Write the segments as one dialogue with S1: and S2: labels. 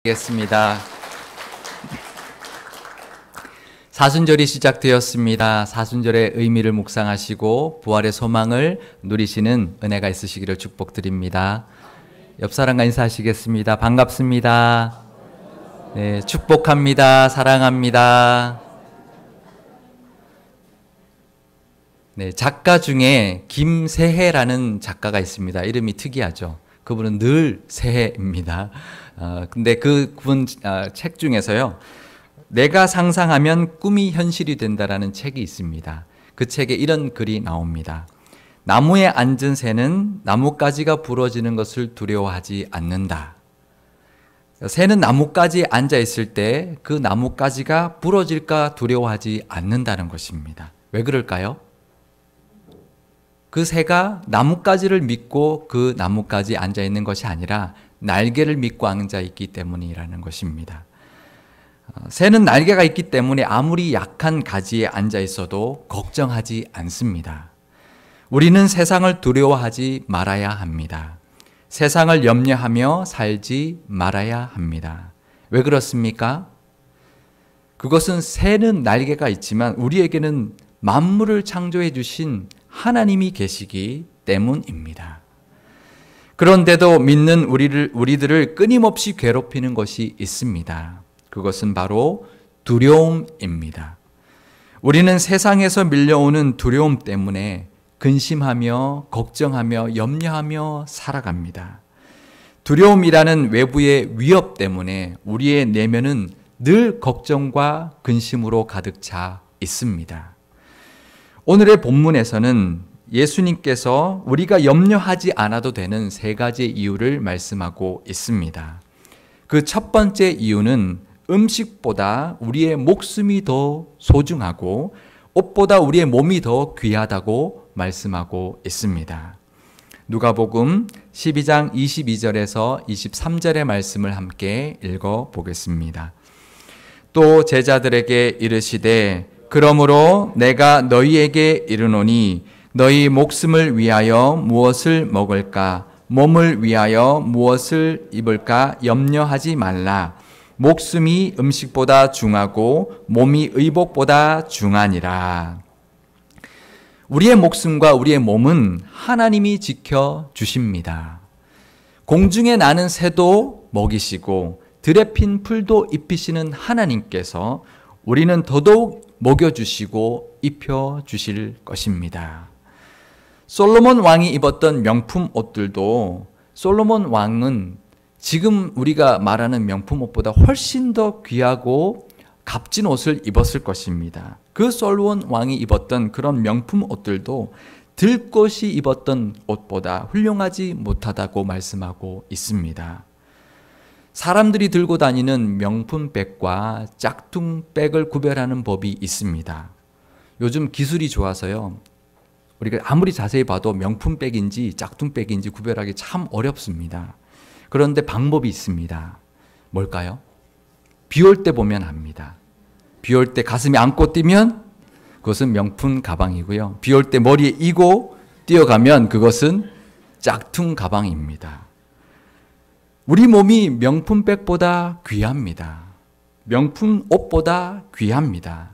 S1: 겠습니다. 사순절이 시작되었습니다. 사순절의 의미를 묵상하시고 부활의 소망을 누리시는 은혜가 있으시기를 축복드립니다. 옆 사람과 인사하시겠습니다. 반갑습니다. 네, 축복합니다. 사랑합니다. 네, 작가 중에 김세혜라는 작가가 있습니다. 이름이 특이하죠. 그분은 늘 새해입니다. 근데 그분 책 중에서요, 내가 상상하면 꿈이 현실이 된다라는 책이 있습니다. 그 책에 이런 글이 나옵니다. 나무에 앉은 새는 나뭇가지가 부러지는 것을 두려워하지 않는다. 새는 나뭇가지에 앉아 있을 때 그 나뭇가지가 부러질까 두려워하지 않는다는 것입니다. 왜 그럴까요? 그 새가 나뭇가지를 믿고 그 나뭇가지에 앉아 있는 것이 아니라 날개를 믿고 앉아 있기 때문이라는 것입니다. 새는 날개가 있기 때문에 아무리 약한 가지에 앉아 있어도 걱정하지 않습니다. 우리는 세상을 두려워하지 말아야 합니다. 세상을 염려하며 살지 말아야 합니다. 왜 그렇습니까? 그것은 새는 날개가 있지만 우리에게는 만물을 창조해 주신 하나님이 계시기 때문입니다. 그런데도 믿는 우리들을 끊임없이 괴롭히는 것이 있습니다. 그것은 바로 두려움입니다. 우리는 세상에서 밀려오는 두려움 때문에 근심하며 걱정하며 염려하며 살아갑니다. 두려움이라는 외부의 위협 때문에 우리의 내면은 늘 걱정과 근심으로 가득 차 있습니다. 오늘의 본문에서는 예수님께서 우리가 염려하지 않아도 되는 세 가지의 이유를 말씀하고 있습니다. 그 첫 번째 이유는 음식보다 우리의 목숨이 더 소중하고 옷보다 우리의 몸이 더 귀하다고 말씀하고 있습니다. 누가복음 12장 22절에서 23절의 말씀을 함께 읽어보겠습니다. 또 제자들에게 이르시되 그러므로 내가 너희에게 이르노니 너희 목숨을 위하여 무엇을 먹을까 몸을 위하여 무엇을 입을까 염려하지 말라. 목숨이 음식보다 중하고 몸이 의복보다 중하니라. 우리의 목숨과 우리의 몸은 하나님이 지켜주십니다. 공중에 나는 새도 먹이시고 들에 핀 풀도 입히시는 하나님께서 우리는 더더욱 먹여주시고 입혀주실 것입니다. 솔로몬 왕이 입었던 명품 옷들도 솔로몬 왕은 지금 우리가 말하는 명품 옷보다 훨씬 더 귀하고 값진 옷을 입었을 것입니다. 그 솔로몬 왕이 입었던 그런 명품 옷들도 들것이 입었던 옷보다 훌륭하지 못하다고 말씀하고 있습니다. 사람들이 들고 다니는 명품백과 짝퉁백을 구별하는 법이 있습니다. 요즘 기술이 좋아서요, 우리가 아무리 자세히 봐도 명품백인지 짝퉁백인지 구별하기 참 어렵습니다. 그런데 방법이 있습니다. 뭘까요? 비 올 때 보면 압니다. 비 올 때 가슴에 안고 뛰면 그것은 명품 가방이고요. 비 올 때 머리에 이고 뛰어가면 그것은 짝퉁 가방입니다. 우리 몸이 명품백보다 귀합니다. 명품 옷보다 귀합니다.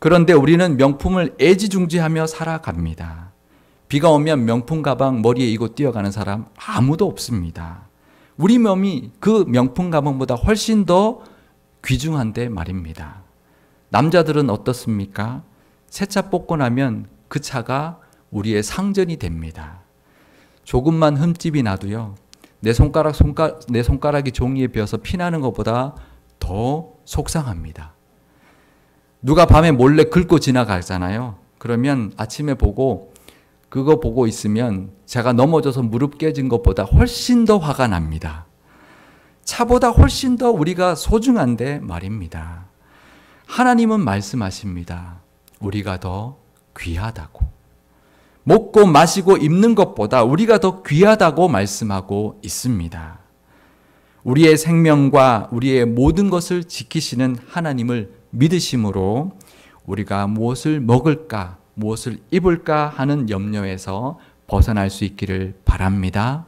S1: 그런데 우리는 명품을 애지중지하며 살아갑니다. 비가 오면 명품 가방 머리에 이고 뛰어가는 사람 아무도 없습니다. 우리 몸이 그 명품 가방보다 훨씬 더 귀중한데 말입니다. 남자들은 어떻습니까? 새 차 뽑고 나면 그 차가 우리의 상전이 됩니다. 조금만 흠집이 나도요, 내 손가락이 종이에 베어서 피나는 것보다 더 속상합니다. 누가 밤에 몰래 긁고 지나가잖아요. 그러면 아침에 그거 보고 있으면 제가 넘어져서 무릎 깨진 것보다 훨씬 더 화가 납니다. 차보다 훨씬 더 우리가 소중한데 말입니다. 하나님은 말씀하십니다. 우리가 더 귀하다고. 먹고 마시고 입는 것보다 우리가 더 귀하다고 말씀하고 있습니다. 우리의 생명과 우리의 모든 것을 지키시는 하나님을 믿으심으로 우리가 무엇을 먹을까, 무엇을 입을까 하는 염려에서 벗어날 수 있기를 바랍니다.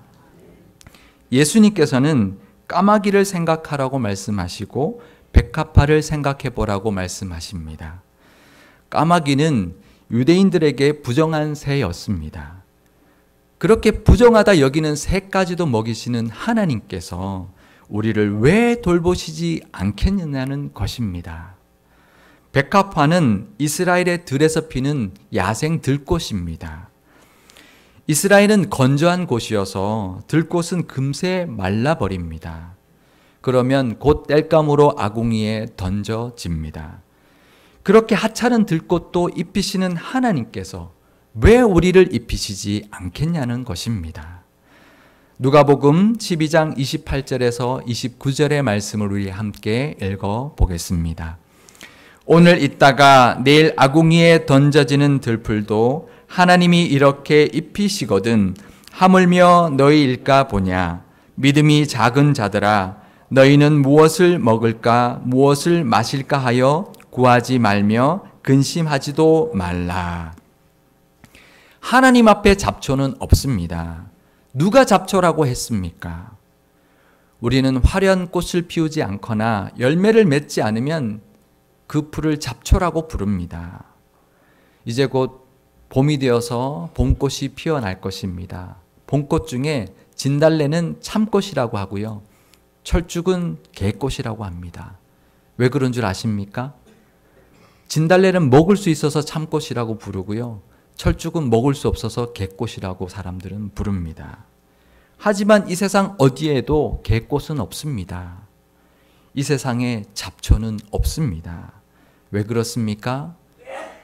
S1: 예수님께서는 까마귀를 생각하라고 말씀하시고 백합화를 생각해 보라고 말씀하십니다. 까마귀는 유대인들에게 부정한 새였습니다. 그렇게 부정하다 여기는 새까지도 먹이시는 하나님께서 우리를 왜 돌보시지 않겠느냐는 것입니다. 백합화는 이스라엘의 들에서 피는 야생 들꽃입니다. 이스라엘은 건조한 곳이어서 들꽃은 금세 말라버립니다. 그러면 곧 땔감으로 아궁이에 던져집니다. 그렇게 하찮은 들꽃도 입히시는 하나님께서 왜 우리를 입히시지 않겠냐는 것입니다. 누가복음 12장 28절에서 29절의 말씀을 우리 함께 읽어 보겠습니다. 오늘 있다가 내일 아궁이에 던져지는 들풀도 하나님이 이렇게 입히시거든 하물며 너희일까 보냐. 믿음이 작은 자들아 너희는 무엇을 먹을까 무엇을 마실까 하여 구하지 말며 근심하지도 말라. 하나님 앞에 잡초는 없습니다. 누가 잡초라고 했습니까? 우리는 화려한 꽃을 피우지 않거나 열매를 맺지 않으면 그 풀을 잡초라고 부릅니다. 이제 곧 봄이 되어서 봄꽃이 피어날 것입니다. 봄꽃 중에 진달래는 참꽃이라고 하고요. 철쭉은 개꽃이라고 합니다. 왜 그런 줄 아십니까? 진달래는 먹을 수 있어서 참꽃이라고 부르고요. 철쭉은 먹을 수 없어서 개꽃이라고 사람들은 부릅니다. 하지만 이 세상 어디에도 개꽃은 없습니다. 이 세상에 잡초는 없습니다. 왜 그렇습니까?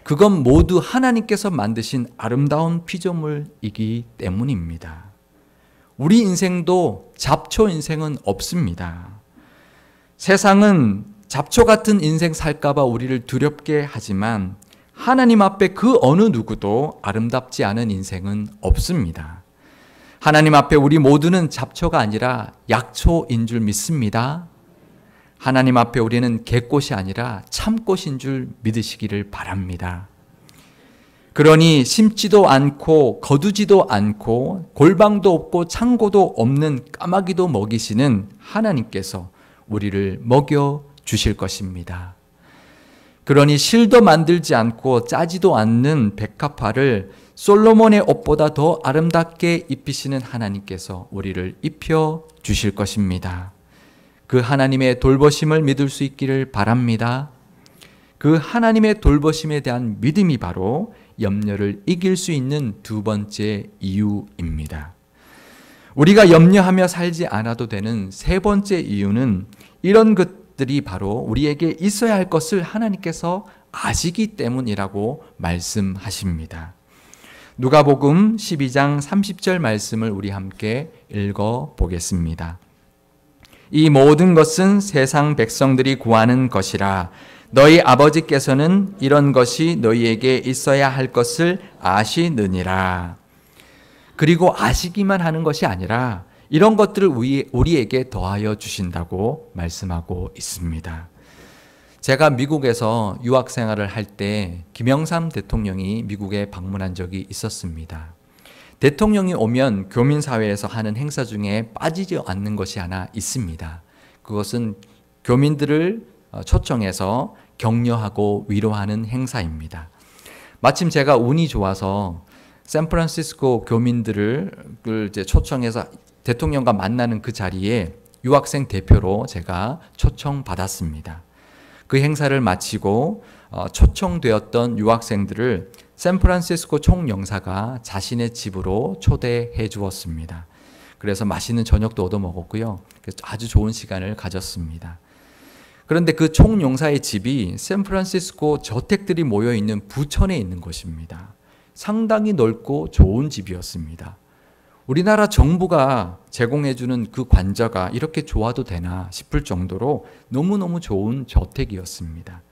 S1: 그건 모두 하나님께서 만드신 아름다운 피조물이기 때문입니다. 우리 인생도 잡초 인생은 없습니다. 세상은 잡초 같은 인생 살까봐 우리를 두렵게 하지만 하나님 앞에 그 어느 누구도 아름답지 않은 인생은 없습니다. 하나님 앞에 우리 모두는 잡초가 아니라 약초인 줄 믿습니다. 하나님 앞에 우리는 개꽃이 아니라 참꽃인 줄 믿으시기를 바랍니다. 그러니 심지도 않고 거두지도 않고 골방도 없고 창고도 없는 까마귀도 먹이시는 하나님께서 우리를 먹여 주실 것입니다. 그러니 실도 만들지 않고 짜지도 않는 백합화를 솔로몬의 옷보다 더 아름답게 입히시는 하나님께서 우리를 입혀 주실 것입니다. 그 하나님의 돌보심을 믿을 수 있기를 바랍니다. 그 하나님의 돌보심에 대한 믿음이 바로 염려를 이길 수 있는 두 번째 이유입니다. 우리가 염려하며 살지 않아도 되는 세 번째 이유는 이런 것들이 바로 우리에게 있어야 할 것을 하나님께서 아시기 때문이라고 말씀하십니다. 누가복음 12장 30절 말씀을 우리 함께 읽어 보겠습니다. 이 모든 것은 세상 백성들이 구하는 것이라 너희 아버지께서는 이런 것이 너희에게 있어야 할 것을 아시느니라. 그리고 아시기만 하는 것이 아니라 이런 것들을 우리에게 더하여 주신다고 말씀하고 있습니다. 제가 미국에서 유학 생활을 할 때 김영삼 대통령이 미국에 방문한 적이 있었습니다. 대통령이 오면 교민사회에서 하는 행사 중에 빠지지 않는 것이 하나 있습니다. 그것은 교민들을 초청해서 격려하고 위로하는 행사입니다. 마침 제가 운이 좋아서 샌프란시스코 교민들을 이제 초청해서 대통령과 만나는 그 자리에 유학생 대표로 제가 초청받았습니다. 그 행사를 마치고 초청되었던 유학생들을 샌프란시스코 총영사가 자신의 집으로 초대해 주었습니다. 그래서 맛있는 저녁도 얻어 먹었고요. 그래서 아주 좋은 시간을 가졌습니다. 그런데 그 총영사의 집이 샌프란시스코 저택들이 모여있는 부천에 있는 곳입니다. 상당히 넓고 좋은 집이었습니다. 우리나라 정부가 제공해주는 그 관저가 이렇게 좋아도 되나 싶을 정도로 너무너무 좋은 저택이었습니다.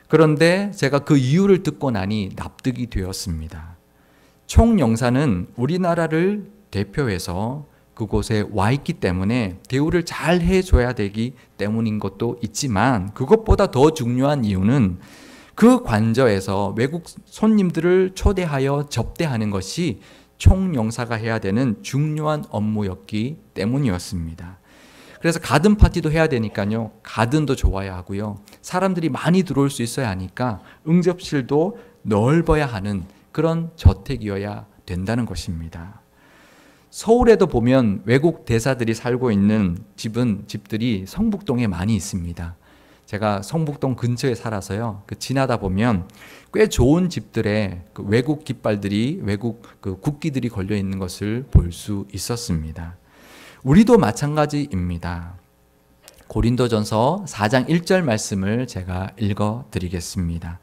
S1: 그런데 제가 그 이유를 듣고 나니 납득이 되었습니다. 총영사는 우리나라를 대표해서 그곳에 와 있기 때문에 대우를 잘 해줘야 되기 때문인 것도 있지만 그것보다 더 중요한 이유는 그 관저에서 외국 손님들을 초대하여 접대하는 것이 총영사가 해야 되는 중요한 업무였기 때문이었습니다. 그래서 가든 파티도 해야 되니까요. 가든도 좋아야 하고요. 사람들이 많이 들어올 수 있어야 하니까 응접실도 넓어야 하는 그런 저택이어야 된다는 것입니다. 서울에도 보면 외국 대사들이 살고 있는 집들이 성북동에 많이 있습니다. 제가 성북동 근처에 살아서요. 지나다 보면 꽤 좋은 집들에 외국 깃발들이, 외국 국기들이 걸려 있는 것을 볼 수 있었습니다. 우리도 마찬가지입니다. 고린도전서 4장 1절 말씀을 제가 읽어 드리겠습니다.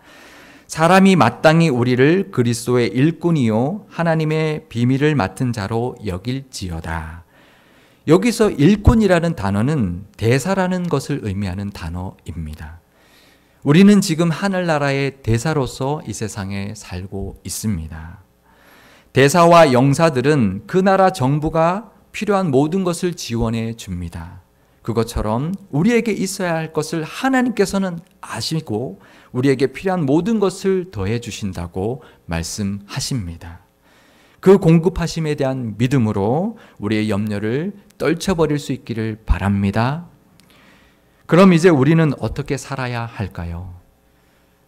S1: 사람이 마땅히 우리를 그리스도의 일꾼이요 하나님의 비밀을 맡은 자로 여길지어다. 여기서 일꾼이라는 단어는 대사라는 것을 의미하는 단어입니다. 우리는 지금 하늘나라의 대사로서 이 세상에 살고 있습니다. 대사와 영사들은 그 나라 정부가 필요한 모든 것을 지원해 줍니다. 그것처럼 우리에게 있어야 할 것을 하나님께서는 아시고 우리에게 필요한 모든 것을 더해 주신다고 말씀하십니다. 그 공급하심에 대한 믿음으로 우리의 염려를 떨쳐버릴 수 있기를 바랍니다. 그럼 이제 우리는 어떻게 살아야 할까요?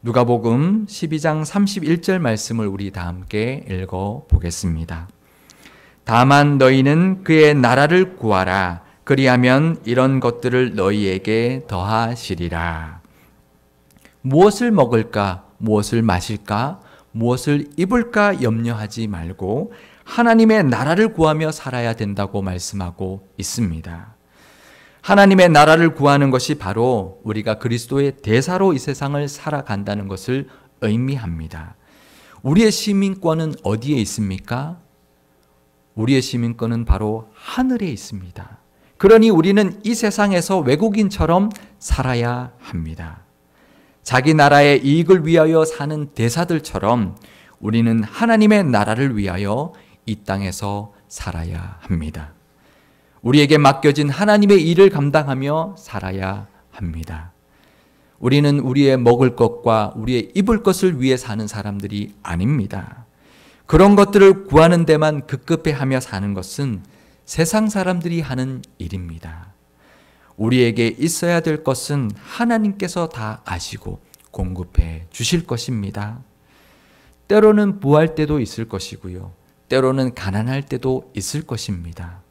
S1: 누가복음 12장 31절 말씀을 우리 다 함께 읽어 보겠습니다. 다만 너희는 그의 나라를 구하라. 그리하면 이런 것들을 너희에게 더하시리라. 무엇을 먹을까? 무엇을 마실까? 무엇을 입을까? 염려하지 말고 하나님의 나라를 구하며 살아야 된다고 말씀하고 있습니다. 하나님의 나라를 구하는 것이 바로 우리가 그리스도의 대사로 이 세상을 살아간다는 것을 의미합니다. 우리의 시민권은 어디에 있습니까? 우리의 시민권은 바로 하늘에 있습니다. 그러니 우리는 이 세상에서 외국인처럼 살아야 합니다. 자기 나라의 이익을 위하여 사는 대사들처럼 우리는 하나님의 나라를 위하여 이 땅에서 살아야 합니다. 우리에게 맡겨진 하나님의 일을 감당하며 살아야 합니다. 우리는 우리의 먹을 것과 우리의 입을 것을 위해 사는 사람들이 아닙니다. 그런 것들을 구하는 데만 급급해하며 사는 것은 세상 사람들이 하는 일입니다. 우리에게 있어야 될 것은 하나님께서 다 아시고 공급해 주실 것입니다. 때로는 부할 때도 있을 것이고요. 때로는 가난할 때도 있을 것입니다.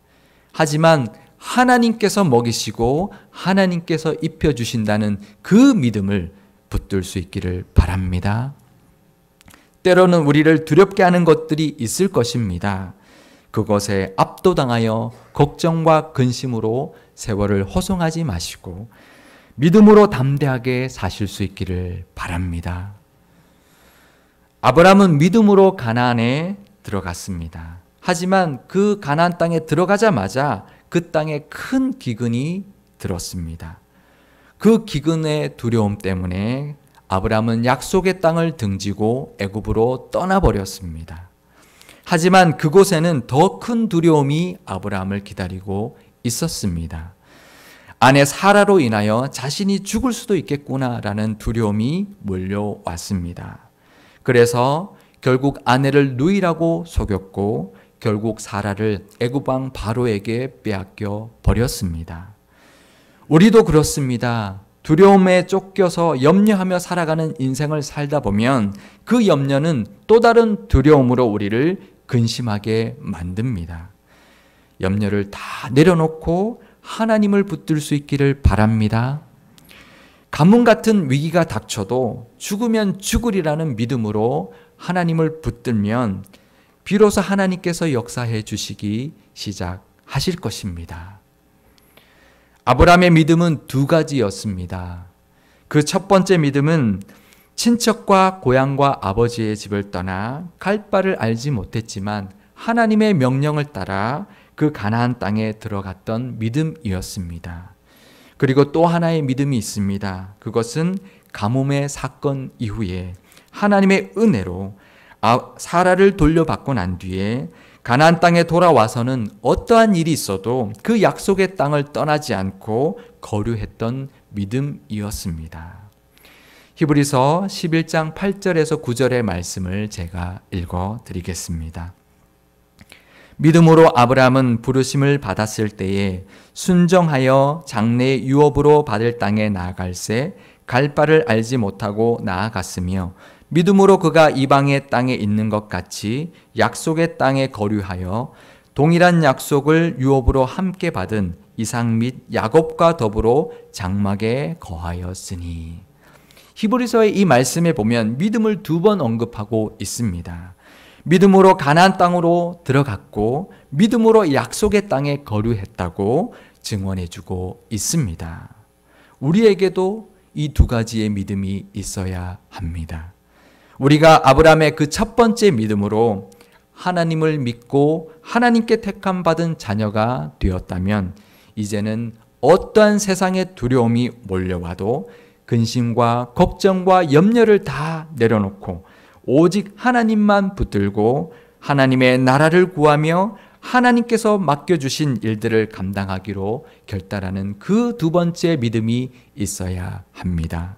S1: 하지만 하나님께서 먹이시고 하나님께서 입혀주신다는 그 믿음을 붙들 수 있기를 바랍니다. 때로는 우리를 두렵게 하는 것들이 있을 것입니다. 그것에 압도당하여 걱정과 근심으로 세월을 허송하지 마시고 믿음으로 담대하게 사실 수 있기를 바랍니다. 아브라함은 믿음으로 가나안에 들어갔습니다. 하지만 그 가나안 땅에 들어가자마자 그 땅에 큰 기근이 들었습니다. 그 기근의 두려움 때문에 아브라함은 약속의 땅을 등지고 애굽으로 떠나버렸습니다. 하지만 그곳에는 더 큰 두려움이 아브라함을 기다리고 있었습니다. 아내 사라로 인하여 자신이 죽을 수도 있겠구나라는 두려움이 몰려왔습니다. 그래서 결국 아내를 누이라고 속였고 결국 사라를 애굽 왕 바로에게 빼앗겨 버렸습니다. 우리도 그렇습니다. 두려움에 쫓겨서 염려하며 살아가는 인생을 살다 보면 그 염려는 또 다른 두려움으로 우리를 근심하게 만듭니다. 염려를 다 내려놓고 하나님을 붙들 수 있기를 바랍니다. 가뭄 같은 위기가 닥쳐도 죽으면 죽으리라는 믿음으로 하나님을 붙들면 비로소 하나님께서 역사해 주시기 시작하실 것입니다. 아브라함의 믿음은 두 가지였습니다. 그 첫 번째 믿음은 친척과 고향과 아버지의 집을 떠나 갈 바를 알지 못했지만 하나님의 명령을 따라 그 가나안 땅에 들어갔던 믿음이었습니다. 그리고 또 하나의 믿음이 있습니다. 그것은 가뭄의 사건 이후에 하나님의 은혜로 사라를 돌려받고 난 뒤에 가나안 땅에 돌아와서는 어떠한 일이 있어도 그 약속의 땅을 떠나지 않고 거류했던 믿음이었습니다. 히브리서 11장 8절에서 9절의 말씀을 제가 읽어 드리겠습니다. 믿음으로 아브라함은 부르심을 받았을 때에 순정하여 장래의 유업으로 받을 땅에 나아갈새 갈 바를 알지 못하고 나아갔으며 믿음으로 그가 이방의 땅에 있는 것 같이 약속의 땅에 거류하여 동일한 약속을 유업으로 함께 받은 이삭 및 야곱과 더불어 장막에 거하였으니. 히브리서의 이 말씀에 보면 믿음을 2번 언급하고 있습니다. 믿음으로 가나안 땅으로 들어갔고 믿음으로 약속의 땅에 거류했다고 증언해주고 있습니다. 우리에게도 이 2가지의 믿음이 있어야 합니다. 우리가 아브라함의 그 첫 번째 믿음으로 하나님을 믿고 하나님께 택함 받은 자녀가 되었다면 이제는 어떠한 세상의 두려움이 몰려와도 근심과 걱정과 염려를 다 내려놓고 오직 하나님만 붙들고 하나님의 나라를 구하며 하나님께서 맡겨주신 일들을 감당하기로 결단하는 그 2번째 믿음이 있어야 합니다.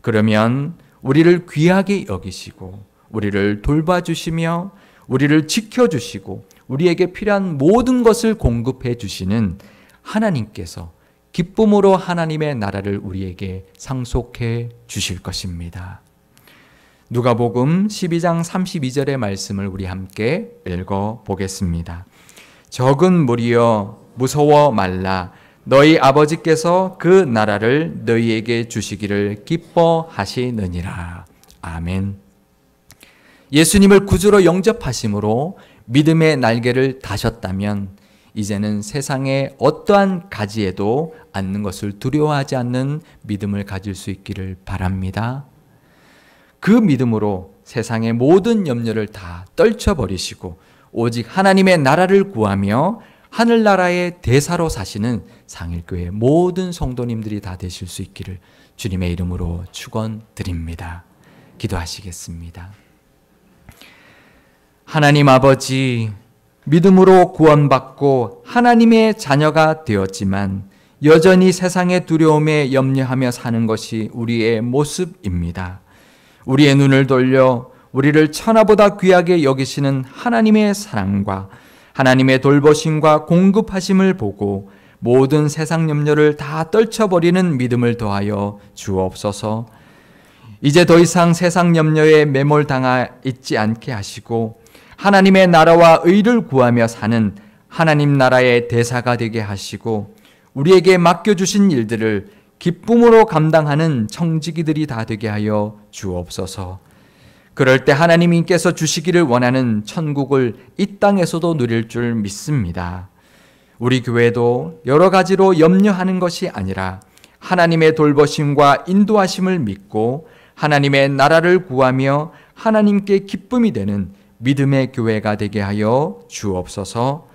S1: 그러면 우리를 귀하게 여기시고 우리를 돌봐주시며 우리를 지켜주시고 우리에게 필요한 모든 것을 공급해 주시는 하나님께서 기쁨으로 하나님의 나라를 우리에게 상속해 주실 것입니다. 누가복음 12장 32절의 말씀을 우리 함께 읽어 보겠습니다. 적은 무리여 무서워 말라. 너희 아버지께서 그 나라를 너희에게 주시기를 기뻐하시느니라. 아멘. 예수님을 구주로 영접하심으로 믿음의 날개를 다셨다면 이제는 세상의 어떠한 가지에도 앉는 것을 두려워하지 않는 믿음을 가질 수 있기를 바랍니다. 그 믿음으로 세상의 모든 염려를 다 떨쳐버리시고 오직 하나님의 나라를 구하며 하늘나라의 대사로 사시는 상일교회 모든 성도님들이 다 되실 수 있기를 주님의 이름으로 축원드립니다. 기도하시겠습니다. 하나님 아버지, 믿음으로 구원받고 하나님의 자녀가 되었지만 여전히 세상의 두려움에 염려하며 사는 것이 우리의 모습입니다. 우리의 눈을 돌려 우리를 천하보다 귀하게 여기시는 하나님의 사랑과 하나님의 돌보심과 공급하심을 보고 모든 세상 염려를 다 떨쳐버리는 믿음을 더하여 주옵소서. 이제 더 이상 세상 염려에 매몰당하 있지 않게 하시고 하나님의 나라와 의를 구하며 사는 하나님 나라의 대사가 되게 하시고 우리에게 맡겨주신 일들을 기쁨으로 감당하는 청지기들이 다 되게 하여 주옵소서. 그럴 때 하나님께서 주시기를 원하는 천국을 이 땅에서도 누릴 줄 믿습니다. 우리 교회도 여러 가지로 염려하는 것이 아니라 하나님의 돌보심과 인도하심을 믿고 하나님의 나라를 구하며 하나님께 기쁨이 되는 믿음의 교회가 되게 하여 주옵소서.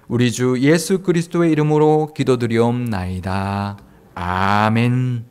S1: 우리 주 예수 그리스도의 이름으로 기도드리옵나이다. 아멘.